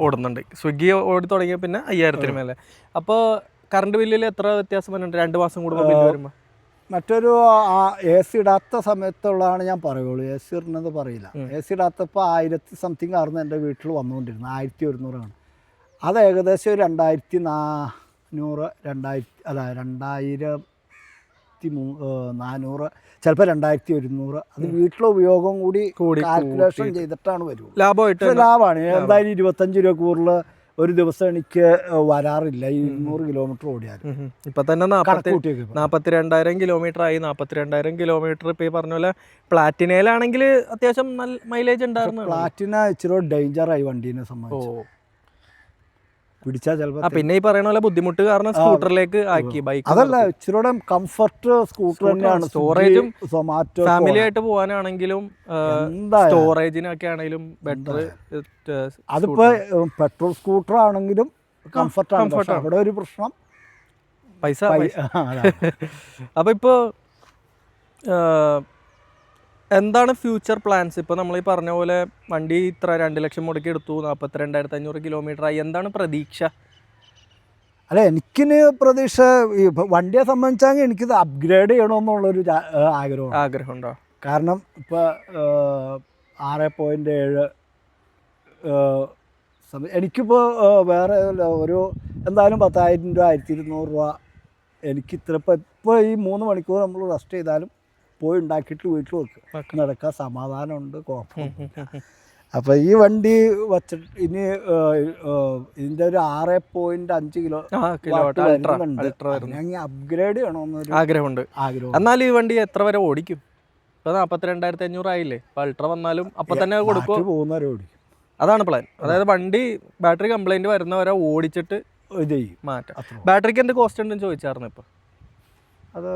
ഓടുന്നുണ്ട്. സ്വിഗ്ഗി ഓടി തുടങ്ങിയ പിന്നെ 5,000 മേലെ. അപ്പോൾ കറണ്ട് ബില്ലിൽ എത്ര വ്യത്യാസം വരുന്നുണ്ട് 2 മാസം കൂടുമ്പോൾ ബില്ല് വരുമ്പോൾ? മറ്റൊരു AC ഇടാത്ത സമയത്തുള്ളതാണ് ഞാൻ പറയുള്ളൂ. AC ഇടുന്നത് പറയില്ല. AC ഇടാത്തപ്പോൾ 1000 സംതിങ് ആയിരുന്നു എൻ്റെ വീട്ടിൽ വന്നുകൊണ്ടിരുന്നത്. 1,100 അത് ഏകദേശം 2,400 2,400 ചിലപ്പോൾ 2,100. അത് വീട്ടിലെ ഉപയോഗം കൂടി കാൽക്കുലേഷൻ ചെയ്തിട്ടാണ് വരുള്ളൂ. ലാഭമാണ്. എന്തായാലും 25 രൂപ കൂടുതൽ ഒരു ദിവസം എനിക്ക് വരാറില്ല. 200 കിലോമീറ്റർ ഓടിയാൽ. ഇപ്പൊ തന്നെ 42,000 കിലോമീറ്റർ ആയി. 42,000 കിലോമീറ്റർ ഇപ്പൊ ഈ പറഞ്ഞ പോലെ പ്ലാറ്റിനയിലാണെങ്കിൽ അത്യാവശ്യം നല്ല മൈലേജ് ഉണ്ടായിരുന്നു. പ്ലാറ്റിന ഇച്ചിരി ഡേഞ്ചറായി വണ്ടീനെ സംബന്ധിച്ച്. പിടിച്ചാൽ ചിലപ്പോൾ പിന്നെ ഈ പറയുന്ന പോലെ ബുദ്ധിമുട്ട് കാരണം സ്കൂട്ടറിലേക്ക് ആക്കി. ബൈക്ക് അതല്ല, ഇച്ചിരി കംഫർട്ട് സ്കൂട്ടർ തന്നെയാണ്. സ്റ്റോറേജും ഫാമിലി ആയിട്ട് പോകാനാണെങ്കിലും സ്റ്റോറേജിനൊക്കെ ആണെങ്കിലും ബെറ്റർ. അതിപ്പോ പെട്രോൾ സ്കൂട്ടർ ആണെങ്കിലും കംഫർട്ടാണ്. അവിടെ ഒരു പ്രശ്നം പൈസ. അപ്പൊ ഇപ്പോ എന്താണ് ഫ്യൂച്ചർ പ്ലാൻസ്? ഇപ്പോൾ നമ്മൾ ഈ പറഞ്ഞ പോലെ വണ്ടി ഇത്ര 2 ലക്ഷം മുടക്കി എടുത്തു, 42,500 കിലോമീറ്റർ ആയി. എന്താണ് പ്രതീക്ഷ? അല്ല, എനിക്കിന് പ്രതീക്ഷ വണ്ടിയെ സംബന്ധിച്ചാൽ എനിക്കിത് അപ്ഗ്രേഡ് ചെയ്യണമെന്നുള്ളൊരു ആഗ്രഹമുണ്ടോ? കാരണം ഇപ്പോൾ 6.7 എനിക്കിപ്പോൾ വേറെ ഒരു എന്തായാലും 10,000 രൂപ 1,200 രൂപ എനിക്ക് ഇപ്പോൾ ഈ 3 മണിക്കൂർ നമ്മൾ റെസ്റ്റ് ചെയ്താലും പോയി ഉണ്ടാക്കിയിട്ട് വീട്ടിൽ വെക്കുക, നടക്കാൻ സമാധാനമുണ്ട്, കുഴപ്പമില്ല. അപ്പോൾ ഈ വണ്ടി വച്ചിട്ട് ഇനി ഇതിൻ്റെ ഒരു 6.5 കിലോ അപ്ഗ്രേഡ് ചെയ്യണമെന്നൊരു ആഗ്രഹമുണ്ട്. എന്നാൽ ഈ വണ്ടി എത്ര വരെ ഓടിക്കും? ഇപ്പോൾ 42,500 ആയില്ലേ? അൾട്ര വന്നാലും അപ്പം തന്നെ കൊടുക്കും, പോകുന്നവരെ ഓടിക്കും. അതാണ് പ്ലാൻ. അതായത് വണ്ടി ബാറ്ററി കംപ്ലൈൻറ്റ് വരുന്നവരെ ഓടിച്ചിട്ട് ഇത് മാറ്റാം. ബാറ്ററിക്ക് എന്ത് കോസ്റ്റ് ഉണ്ടെന്ന് ചോദിച്ചായിരുന്നു. ഇപ്പോൾ അത്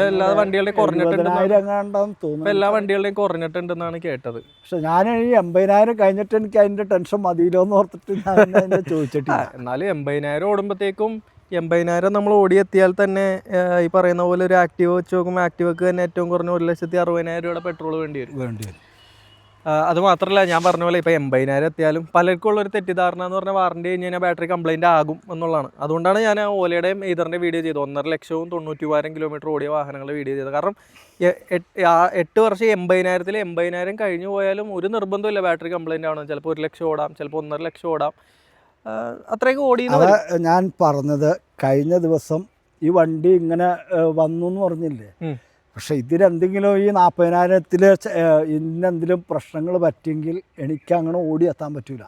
എല്ലാ വണ്ടികളുടെയും കുറഞ്ഞിട്ടുണ്ടെന്ന് എല്ലാ വണ്ടികളുടെയും കുറഞ്ഞിട്ടുണ്ടെന്നാണ് കേട്ടത്. പക്ഷെ ഞാൻ ഈ 80,000 കഴിഞ്ഞിട്ട് എനിക്ക് അതിന്റെ ടെൻഷൻ മതിയില്ലോ എന്ന് ഓർത്തിട്ട് ഞാൻ ചോദിച്ചിട്ടില്ല. എന്നാലും 80,000 ഓടുമ്പോഴത്തേക്കും 80,000 നമ്മൾ ഓടിയെത്തിയാൽ തന്നെ ഈ പറയുന്ന പോലെ ഒരു ആക്റ്റീവ് വെച്ച് നോക്കുമ്പോൾ ആക്റ്റീവക്ക് തന്നെ ഏറ്റവും കുറഞ്ഞ 1,60,000 രൂപയുടെ പെട്രോൾ വേണ്ടി വരും. അത് മാത്രമല്ല, ഞാൻ പറഞ്ഞ പോലെ ഇപ്പോൾ 80,000 എത്തിയാലും പലർക്കും ഉള്ളൊരു തെറ്റിദ്ധാരണ എന്ന് പറഞ്ഞാൽ വാറണ്ടി കഴിഞ്ഞ് കഴിഞ്ഞാൽ ബാറ്ററി കംപ്ലൈൻറ്റ് ആകും എന്നുള്ളതാണ്. അതുകൊണ്ടാണ് ഞാൻ ഓലയുടെയും ഈതറിൻ്റെ വീഡിയോ ചെയ്തത്. 1.5 ലക്ഷവും 90,000 കിലോമീറ്റർ ഓടിയ വാഹനങ്ങളുടെ വീഡിയോ ചെയ്തത്. കാരണം 8 വർഷം 80,000 80,000 കഴിഞ്ഞു പോയാലും ഒരു നിർബന്ധമില്ല ബാറ്ററി കംപ്ലൈൻറ്റ് ആവണം. ചിലപ്പോൾ 1 ലക്ഷം ഓടാം, ചിലപ്പോൾ 1.5 ലക്ഷം ഓടാം. അത്രയൊക്കെ ഓടി. ഞാൻ പറഞ്ഞത് കഴിഞ്ഞ ദിവസം ഈ വണ്ടി ഇങ്ങനെ വന്നു എന്ന് പറഞ്ഞില്ലേ, പക്ഷെ ഇതിലെന്തെങ്കിലും ഈ 40,000 ഇന്നെന്തെങ്കിലും പ്രശ്നങ്ങൾ പറ്റിയെങ്കിൽ എനിക്ക് അങ്ങനെ ഓടിയെത്താൻ പറ്റൂല.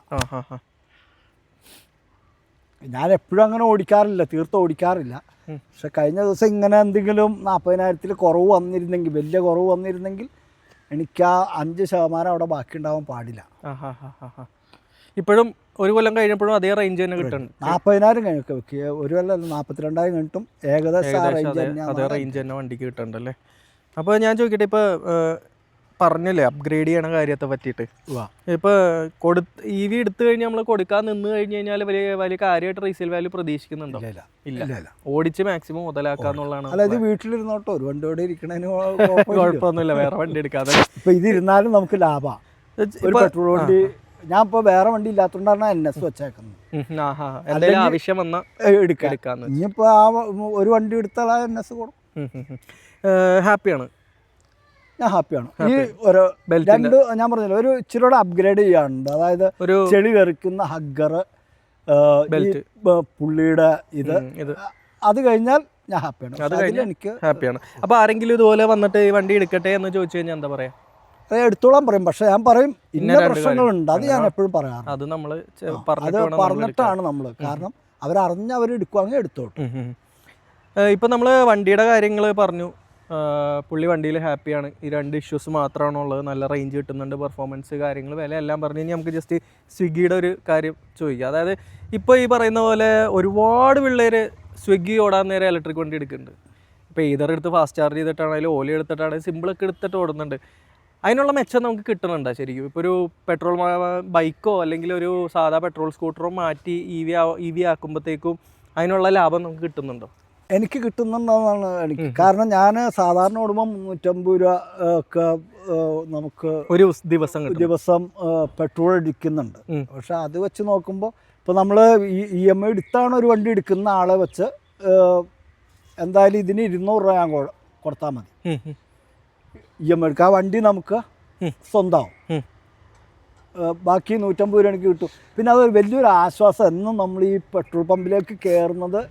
ഞാൻ എപ്പോഴും അങ്ങനെ ഓടിക്കാറില്ല, തീർത്തും ഓടിക്കാറില്ല. പക്ഷെ കഴിഞ്ഞ ദിവസം ഇങ്ങനെ എന്തെങ്കിലും 40,000 കുറവ് വന്നിരുന്നെങ്കിൽ, വലിയ കുറവ് വന്നിരുന്നെങ്കിൽ എനിക്ക് ആ 5% അവിടെ ബാക്കി ഉണ്ടാവാൻ പാടില്ല. ഇപ്പോഴും ഒരു കൊല്ലം കഴിഞ്ഞപ്പോഴും അതേ റേഞ്ച് തന്നെ കിട്ടുന്നുണ്ട്. 40,000 കഴിഞ്ഞൊക്കെ വെക്കുക, ഒരു കൊല്ലം 42,000 കഴിഞ്ഞിട്ടും ഏകദേശം അതേ റേഞ്ച് തന്നെ വണ്ടിക്ക് കിട്ടുന്നുണ്ടല്ലേ. അപ്പോൾ ഞാൻ ചോദിക്കട്ടെ, ഇപ്പോൾ പറഞ്ഞല്ലേ അപ്ഗ്രേഡ് ചെയ്യണ കാര്യത്തെ പറ്റിയിട്ട്, ഇപ്പോൾ EV എടുത്തു കഴിഞ്ഞാൽ നമ്മൾ കൊടുക്കാൻ നിന്ന് കഴിഞ്ഞ് കഴിഞ്ഞാൽ വലിയ കാര്യമായിട്ട് റീസെയിൽ വാല്യൂ പ്രതീക്ഷിക്കുന്നുണ്ടോ? ഇല്ല. ഓടിച്ച് മാക്സിമം മുതലാക്കാന്നുള്ളതാണ്. അതായത് വീട്ടിലിരുന്നോട്ടോ, ഒരു വണ്ടി ഓടി ഇരിക്കണതിന് കുഴപ്പമൊന്നുമില്ല, വേറെ വണ്ടി എടുക്കാതെ. ഇപ്പം ഇതിരുന്നാലും നമുക്ക് ലാഭമാണ്. ഒരു പെട്രോൾ വണ്ടി ഞാൻ ഇപ്പോൾ വേറെ വണ്ടി ഇല്ലാത്തതുകൊണ്ടാണ് NS വെച്ചേക്കുന്നത്. ആവശ്യം വന്നാൽ എടുക്കാം. ഇനിയിപ്പോൾ ആ ഒരു വണ്ടി എടുത്താൽ ആ NS കൊടുക്കും. ഹാപ്പിയാണ്, ഞാൻ ഹാപ്പിയാണ്. ഈ ഒരു രണ്ട് ഞാൻ പറഞ്ഞില്ല, ഒരു ഇച്ചിരി അപ്ഗ്രേഡ് ചെയ്യാനുണ്ട്. അതായത് ഒരു ചെളി തെറിക്കുന്ന ഹഗ്ഗർ, പുള്ളിയുടെ ഇത് അത് കഴിഞ്ഞാൽ ഞാൻ ഹാപ്പിയാണ്. എനിക്ക് ഹാപ്പിയാണ്. അപ്പോൾ ആരെങ്കിലും ഇതുപോലെ വന്നിട്ട് ഈ വണ്ടി എടുക്കട്ടെ എന്ന് ചോദിച്ചു കഴിഞ്ഞാൽ എന്താ പറയാ? എടുത്തോളാൻ പറയും. പക്ഷെ ഞാൻ പറയും ഇന്ന പ്രശ്നങ്ങളുണ്ട്, അത് ഞാൻ എപ്പോഴും പറയാറ്. അത് നമ്മൾ പറഞ്ഞിട്ടാണ് നമ്മൾ, കാരണം അവരറിഞ്ഞ് അവരെടുക്കുവാണെങ്കിൽ എടുത്തോട്ടെ. ഇപ്പം നമ്മൾ വണ്ടിയുടെ കാര്യങ്ങൾ പറഞ്ഞു, പുള്ളി വണ്ടിയിൽ ഹാപ്പിയാണ്. ഈ 2 ഇഷ്യൂസ് മാത്രമാണോ ഉള്ളത്, നല്ല റേഞ്ച് കിട്ടുന്നുണ്ട്, പെർഫോമൻസ് കാര്യങ്ങൾ വില എല്ലാം പറഞ്ഞു. ഇനി നമുക്ക് ജസ്റ്റ് സ്വിഗ്ഗിയുടെ ഒരു കാര്യം ചോദിക്കാം. അതായത് ഇപ്പോൾ ഈ പറയുന്ന പോലെ ഒരുപാട് പിള്ളേർ സ്വിഗ്ഗി ഓടാൻ നേരെ ഇലക്ട്രിക് വണ്ടി എടുക്കുന്നുണ്ട്. ഇപ്പോൾ ഈതർ എടുത്ത് ഫാസ്റ്റ് ചാർജ് ചെയ്തിട്ടാണെങ്കിലും ഓല എടുത്തിട്ടാണെങ്കിലും സിമ്പിളൊക്കെ എടുത്തിട്ട് ഓടുന്നുണ്ട്. അതിനുള്ള മെച്ചം നമുക്ക് കിട്ടുന്നുണ്ടോ ശരിക്കും? ഇപ്പോൾ ഒരു പെട്രോൾ ബൈക്കോ അല്ലെങ്കിൽ ഒരു സാധാ പെട്രോൾ സ്കൂട്ടറോ മാറ്റി EV ആക്കുമ്പോഴത്തേക്കും അതിനുള്ള ലാഭം നമുക്ക് കിട്ടുന്നുണ്ടോ? എനിക്ക് കിട്ടുന്നുണ്ടെന്നാണ് എനിക്ക്. കാരണം ഞാൻ സാധാരണ ഓടുമ്പോൾ 350 രൂപ ഒക്കെ നമുക്ക് ഒരു ദിവസം പെട്രോൾ അടിക്കുന്നുണ്ട്. പക്ഷെ അത് വെച്ച് നോക്കുമ്പോൾ ഇപ്പോൾ നമ്മൾ EMI എടുത്താണ് ഒരു വണ്ടി എടുക്കുന്ന ആളെ വെച്ച് എന്തായാലും ഇതിന് 200 രൂപ ഞാൻ കൊടുത്താൽ മതി. EMI എടുക്കുക, ആ വണ്ടി നമുക്ക് സ്വന്തമാവും. ബാക്കി 150 രൂപ എനിക്ക് കിട്ടും. പിന്നെ അതൊരു വലിയൊരു ആശ്വാസം. എന്നും നമ്മൾ ഈ പെട്രോൾ പമ്പിലേക്ക് കയറുന്നത്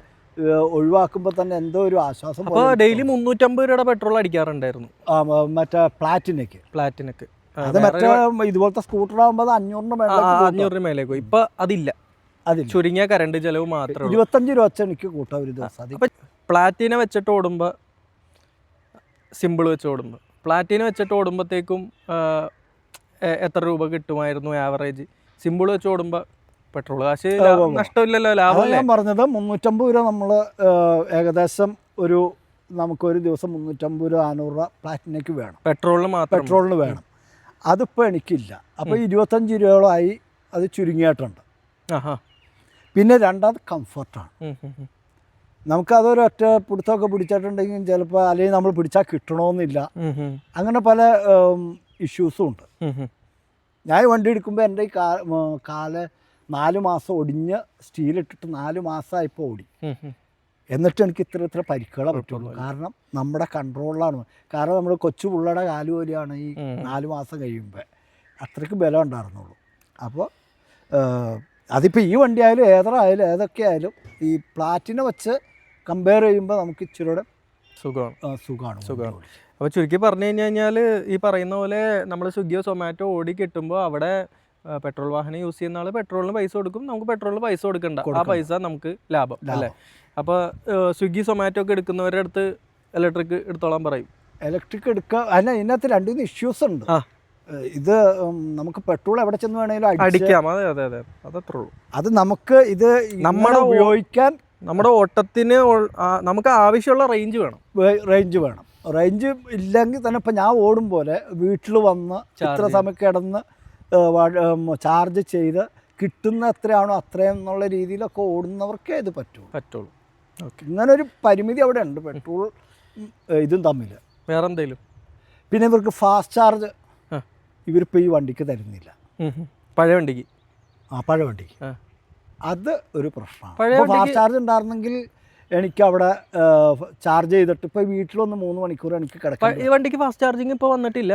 ഒഴിവാക്കുമ്പോൾ തന്നെ എന്തോ ഒരു ആശ്വാസം. അപ്പോൾ ഡെയിലി 350 രൂപയുടെ പെട്രോൾ അടിക്കാറുണ്ടായിരുന്നു മറ്റേ പ്ലാറ്റിനക്ക്. അത് മറ്റേ ഇതുപോലത്തെ സ്കൂട്ടർ ആകുമ്പോൾ 500 മേലേക്ക്. ഇപ്പൊ അതില്ല, ചുരുങ്ങിയ കറണ്ട് ചെലവ് മാത്രമേ 25 രൂപ വെച്ച് എനിക്ക് കൂട്ടാം ഒരു ദിവസം. അപ്പൊ പ്ലാറ്റിന വെച്ചിട്ട് ഓടുമ്പോ, സിമ്പിൾ വെച്ച് ഓടുമ്പോ, പ്ലാറ്റിന വെച്ചിട്ട് ഓടുമ്പോഴത്തേക്കും എത്ര രൂപ കിട്ടുമായിരുന്നു ആവറേജ്? സിമ്പിൾ വെച്ച് ഓടുമ്പോ പെട്രോൾ കാശ് നഷ്ടമില്ലല്ലോ, ലാഭം. ഞാൻ പറഞ്ഞത് 350 രൂപ നമ്മൾ ഏകദേശം നമുക്കൊരു ദിവസം 350 രൂപ 400 രൂപ പ്ലാറ്റിനയ്ക്ക് വേണം, പെട്രോളിന് വേണം. അതിപ്പോൾ എനിക്കില്ല. അപ്പോൾ 25 രൂപയോളമായി അത് ചുരുങ്ങിയിട്ടുണ്ട്. പിന്നെ രണ്ടാമത് കംഫർട്ടാണ്. നമുക്കതൊരൊറ്റ പിടുത്തമൊക്കെ പിടിച്ചിട്ടുണ്ടെങ്കിൽ ചിലപ്പോൾ അല്ലെങ്കിൽ നമ്മൾ പിടിച്ചാൽ കിട്ടണമെന്നില്ല. അങ്ങനെ പല ഇഷ്യൂസും ഉണ്ട്. ഞാൻ വണ്ടി എടുക്കുമ്പോൾ എൻ്റെ ഈ കാല് 4 മാസം ഒടിഞ്ഞ് സ്റ്റീലിട്ടിട്ട് 4 മാസമായിപ്പോൾ ഓടി. എന്നിട്ട് എനിക്ക് ഇത്ര പരിക്കുകളെ പറ്റുള്ളൂ. കാരണം നമ്മുടെ കൺട്രോളിലാണ്. കാരണം നമ്മൾ കൊച്ചു പിള്ളയുടെ കാല് പോലെയാണ് ഈ 4 മാസം കഴിയുമ്പോൾ. അത്രയ്ക്ക് ബലം ഉണ്ടായിരുന്നുള്ളൂ. അപ്പോൾ അതിപ്പോൾ ഈ വണ്ടി ആയാലും ഏതറായാലും ഏതൊക്കെ ആയാലും ഈ പ്ലാറ്റിന വെച്ച് കമ്പയർ ചെയ്യുമ്പോൾ നമുക്ക് ഇച്ചിരിയുടെ സുഖമാണ്. അപ്പോൾ ചുരുക്കി പറഞ്ഞു കഴിഞ്ഞാൽ ഈ പറയുന്ന പോലെ നമ്മൾ സ്വിഗ്ഗിയോ സൊമാറ്റോ ഓടി കിട്ടുമ്പോൾ അവിടെ പെട്രോൾ വാഹനം യൂസ് ചെയ്യുന്ന ആൾ പെട്രോളിന് പൈസ കൊടുക്കും, നമുക്ക് പെട്രോളിന് പൈസ കൊടുക്കണ്ട. ആ പൈസ നമുക്ക് ലാഭം അല്ലേ? അപ്പോൾ സ്വിഗ്ഗി സൊമാറ്റോ ഒക്കെ എടുക്കുന്നവരുടെ അടുത്ത് ഇലക്ട്രിക് എടുത്തോളാൻ പറയും. ഇലക്ട്രിക് എടുക്കുക. അല്ല, ഇതിനകത്ത് 2 ഇഷ്യൂസ് ഉണ്ട്. ഇത് നമുക്ക് പെട്രോൾ എവിടെ ചെന്ന് വേണമെങ്കിലും അടിക്കാം. അതെ, അതത്രേ ഉള്ളൂ. അത് നമുക്ക് ഇത് നമ്മുടെ ഉപയോഗിക്കാൻ, നമ്മുടെ ഓട്ടത്തിന് നമുക്ക് ആവശ്യമുള്ള റേഞ്ച് വേണം. റേഞ്ച് ഇല്ലെങ്കിൽ തന്നെ ഇപ്പം ഞാൻ ഓടും പോലെ വീട്ടിൽ വന്ന് ഇത്ര സമയം കിടന്ന് ചാർജ് ചെയ്ത് കിട്ടുന്ന എത്രയാണോ അത്രയും എന്നുള്ള രീതിയിലൊക്കെ ഓടുന്നവർക്കേ ഇത് പറ്റുള്ളൂ. ഇങ്ങനൊരു പരിമിതി അവിടെ ഉണ്ട് പെട്രോൾ ഇതും തമ്മിൽ. വേറെ എന്തെങ്കിലും പിന്നെ ഇവർക്ക് ഫാസ്റ്റ് ചാർജ് ഇവരിപ്പോൾ ഈ വണ്ടിക്ക് തരുന്നില്ല. പഴയ വണ്ടിക്ക് അത് ഒരു പ്രശ്നമാണ്. ഫാസ്റ്റ് ചാർജ് ഉണ്ടായിരുന്നെങ്കിൽ എനിക്ക് അവിടെ ചാർജ് ചെയ്തിട്ട് ഇപ്പോൾ വീട്ടിലൊന്ന് 3 മണിക്കൂർ എനിക്ക് കിടക്കാം. ഈ വണ്ടിക്ക് ഫാസ്റ്റ് ചാർജിങ് ഇപ്പോൾ വന്നിട്ടില്ല.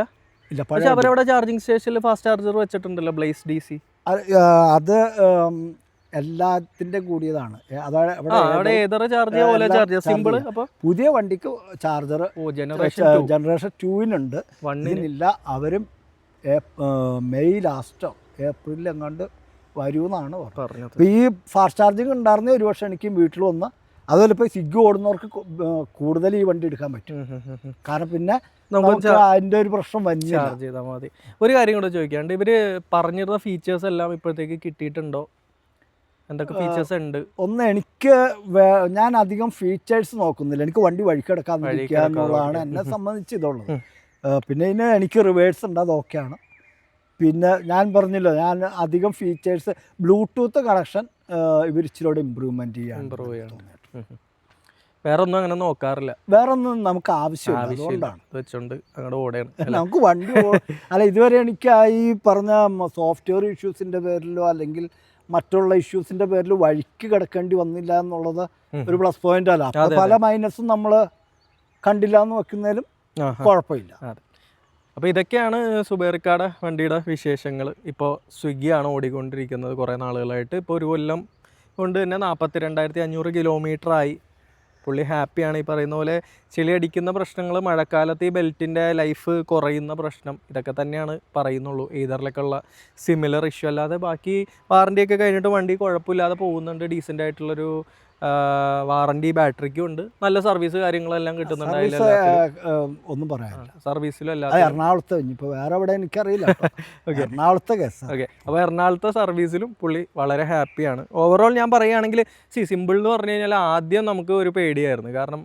പക്ഷേ അവരവിടെ ചാർജിങ് സ്റ്റേഷനിൽ ഫാസ്റ്റ് ചാർജർ വെച്ചിട്ടുണ്ടല്ലോ, ബ്ലേസ് DC. അത് എല്ലാത്തിൻ്റെ കൂടിയതാണ്. പുതിയ വണ്ടിക്ക് ചാർജർ ജനറേഷൻ 2-നുണ്ട്, 1-നില്ല. അവരും മെയ് ലാസ്റ്റോ ഏപ്രിലിൽ എങ്ങാണ്ട് വരുമെന്നാണ് പറഞ്ഞത്. ഇപ്പോൾ ഈ ഫാസ്റ്റ് ചാർജിങ് ഉണ്ടായിരുന്ന ഒരു പക്ഷേ എനിക്ക് വീട്ടിൽ വന്ന് അതുപോലെ ഇപ്പോൾ സ്വിഗ്ഗി ഓടുന്നവർക്ക് കൂടുതൽ ഈ വണ്ടി എടുക്കാൻ പറ്റും. കാരണം പിന്നെ നമുക്ക് അതിൻ്റെ ഒരു പ്രശ്നം വന്നില്ല. ചാർജ് ചെയ്താൽ മതി. ഒരു കാര്യം കൂടെ ചോദിക്കാണ്ട്, ഇവർ പറഞ്ഞിരുന്ന ഫീച്ചേഴ്സ് എല്ലാം ഇപ്പോഴത്തേക്ക് കിട്ടിയിട്ടുണ്ടോ? എന്തൊക്കെ ഫീച്ചേഴ്സ് ഉണ്ട്? ഒന്ന് എനിക്ക് ഞാൻ അധികം ഫീച്ചേഴ്സ് നോക്കുന്നില്ല, എനിക്ക് വണ്ടി വഴിക്കിടക്കാതിരിക്കുക എന്നുള്ളതാണ് എന്നെ സംബന്ധിച്ച് ഇതുള്ളത്. പിന്നെ ഇതിന് എനിക്ക് റിവേഴ്സ് ഉണ്ട്, അത് ഓക്കെയാണ്. പിന്നെ ഞാൻ പറഞ്ഞല്ലോ, ഞാൻ അധികം ഫീച്ചേഴ്സ് ബ്ലൂടൂത്ത് കണക്ഷൻ ഇവർ ഇച്ചിരിയോടെ ഇമ്പ്രൂവ് ചെയ്യണം. വേറെ ഒന്നും അങ്ങനെ നോക്കാറില്ല, വേറെ ഒന്നും നമുക്ക് ആവശ്യമില്ല. അതുകൊണ്ടാണ് വെച്ചോണ്ട് അങ്ങോട്ട് ഓടയാണ് നമുക്ക് വണ്ടി അല്ല, ഇതുവരെ എനിക്ക് ഈ പറഞ്ഞ സോഫ്റ്റ്വെയർ ഇഷ്യൂസിൻ്റെ പേരിലോ അല്ലെങ്കിൽ മറ്റുള്ള ഇഷ്യൂസിൻ്റെ പേരിൽ വഴിക്ക് കിടക്കേണ്ടി വന്നില്ല എന്നുള്ളത് ഒരു പ്ലസ് പോയിന്റ് അല്ല. അപ്പോൾ പല മൈനസും നമ്മൾ കണ്ടില്ല എന്ന് വെക്കുന്നതിലും കുഴപ്പമില്ല. അപ്പോൾ ഇതൊക്കെയാണ് സുബൈർക്കാടെ വണ്ടിയുടെ വിശേഷങ്ങൾ. ഇപ്പോൾ സ്വിഗ്ഗിയാണ് ഓടിക്കൊണ്ടിരിക്കുന്നത് കുറേ നാളുകളായിട്ട്. ഇപ്പോൾ ഒരു കൊല്ലം കൊണ്ട് തന്നെ 42,500 കിലോമീറ്ററായി. പുള്ളി ഹാപ്പിയാണ്. ഈ പറയുന്ന പോലെ ചെളി അടിക്കുന്ന പ്രശ്നങ്ങൾ, മഴക്കാലത്ത് ഈ ബെൽറ്റിൻ്റെ ലൈഫ് കുറയുന്ന പ്രശ്നം, ഇതൊക്കെ തന്നെയാണ് പറയുന്നുള്ളൂ. ഈതറിലൊക്കെയുള്ള സിമിലർ ഇഷ്യൂ അല്ലാതെ ബാക്കി വാറണ്ടിയൊക്കെ കഴിഞ്ഞിട്ട് വണ്ടി കുഴപ്പമില്ലാതെ പോകുന്നുണ്ട്. ഡീസൻ്റ് ആയിട്ടുള്ളൊരു വാറണ്ടി ബാറ്ററിക്കും ഉണ്ട്. നല്ല സർവീസ് കാര്യങ്ങളെല്ലാം കിട്ടുന്നുണ്ട്. ഒന്നും പറയാനില്ല, സർവീസിലും അല്ല. എറണാകുളത്ത് ഇനിയിപ്പോൾ വേറെ എവിടെ എനിക്കറിയില്ല. എറണാകുളത്തെ കേസ്. ഓക്കെ, അപ്പോൾ എറണാകുളത്തെ സർവീസിലും പുള്ളി വളരെ ഹാപ്പിയാണ്. ഓവറോൾ ഞാൻ പറയുകയാണെങ്കിൽ സിമ്പിൾ എന്ന് പറഞ്ഞു കഴിഞ്ഞാൽ ആദ്യം നമുക്ക് ഒരു പേടിയായിരുന്നു. കാരണം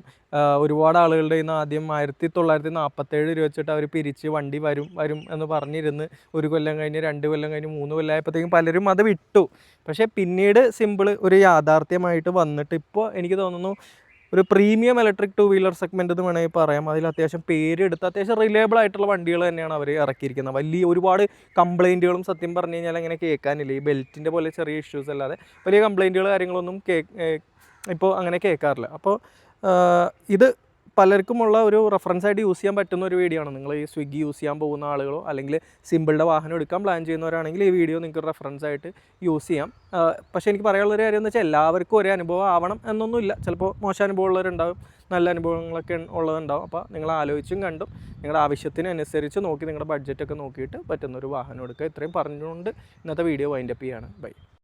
ഒരുപാട് ആളുകളുടെ ഇന്ന് ആദ്യം 1947 രൂപ വെച്ചിട്ട് അവർ പിരിച്ച് വണ്ടി വരും എന്ന് പറഞ്ഞിരുന്ന് 1 കൊല്ലം കഴിഞ്ഞ് 2 കൊല്ലം കഴിഞ്ഞ് 3 കൊല്ലം ആയപ്പോഴത്തേക്കും പലരും അത് വിട്ടു. പക്ഷേ പിന്നീട് സിമ്പിൾ ഒരു യാഥാർത്ഥ്യമായിട്ട് വന്നിട്ട് ഇപ്പോൾ എനിക്ക് തോന്നുന്നു ഒരു പ്രീമിയം ഇലക്ട്രിക് 2 വീലർ സെഗ്മെൻറ്റ് എന്ന് വേണമെങ്കിൽ പറയാം. അതിൽ അത്യാവശ്യം പേരെടുത്ത് അത്യാവശ്യം റിലയബിൾ ആയിട്ടുള്ള വണ്ടികൾ തന്നെയാണ് അവർ ഇറക്കിയിരിക്കുന്നത്. വലിയ ഒരുപാട് കംപ്ലൈൻറ്റുകളും സത്യം പറഞ്ഞു കഴിഞ്ഞാൽ അങ്ങനെ കേൾക്കാനില്ല. ഈ ബെൽറ്റിൻ്റെ പോലെ ചെറിയ ഇഷ്യൂസ് അല്ലാതെ വലിയ കംപ്ലൈൻറ്റുകൾ കാര്യങ്ങളൊന്നും ഇപ്പോൾ അങ്ങനെ കേൾക്കാറില്ല. അപ്പോൾ ഇത് പലർക്കുമുള്ള ഒരു റെഫറൻസ് ആയിട്ട് യൂസ് ചെയ്യാൻ പറ്റുന്ന ഒരു വീഡിയോ ആണ്. നിങ്ങൾ ഈ സ്വിഗ്ഗി യൂസ് ചെയ്യാൻ പോകുന്ന ആളുകളോ അല്ലെങ്കിൽ സിമ്പിളുടെ വാഹനം എടുക്കാൻ പ്ലാൻ ചെയ്യുന്നവരാണെങ്കിൽ ഈ വീഡിയോ നിങ്ങൾക്ക് റെഫറൻസ് ആയിട്ട് യൂസ് ചെയ്യാം. പക്ഷേ എനിക്ക് പറയാനുള്ളൊരു കാര്യം എന്ന് വെച്ചാൽ എല്ലാവർക്കും ഒരേ അനുഭവം ആവണം എന്നൊന്നുമില്ല. ചിലപ്പോൾ മോശം അനുഭവമുള്ളവരുണ്ടാവും, നല്ല അനുഭവങ്ങളൊക്കെ ഉള്ളതുണ്ടാവും. അപ്പോൾ നിങ്ങൾ ആലോചിച്ചും കണ്ടും നിങ്ങളുടെ ആവശ്യത്തിനനുസരിച്ച് നോക്കി നിങ്ങളുടെ ബഡ്ജറ്റൊക്കെ നോക്കിയിട്ട് പറ്റുന്നൊരു വാഹനം എടുക്കുക. ഇത്രയും പറഞ്ഞുകൊണ്ട് ഇന്നത്തെ വീഡിയോ വൈൻഡപ്പ് ചെയ്യാണ്. ബൈ.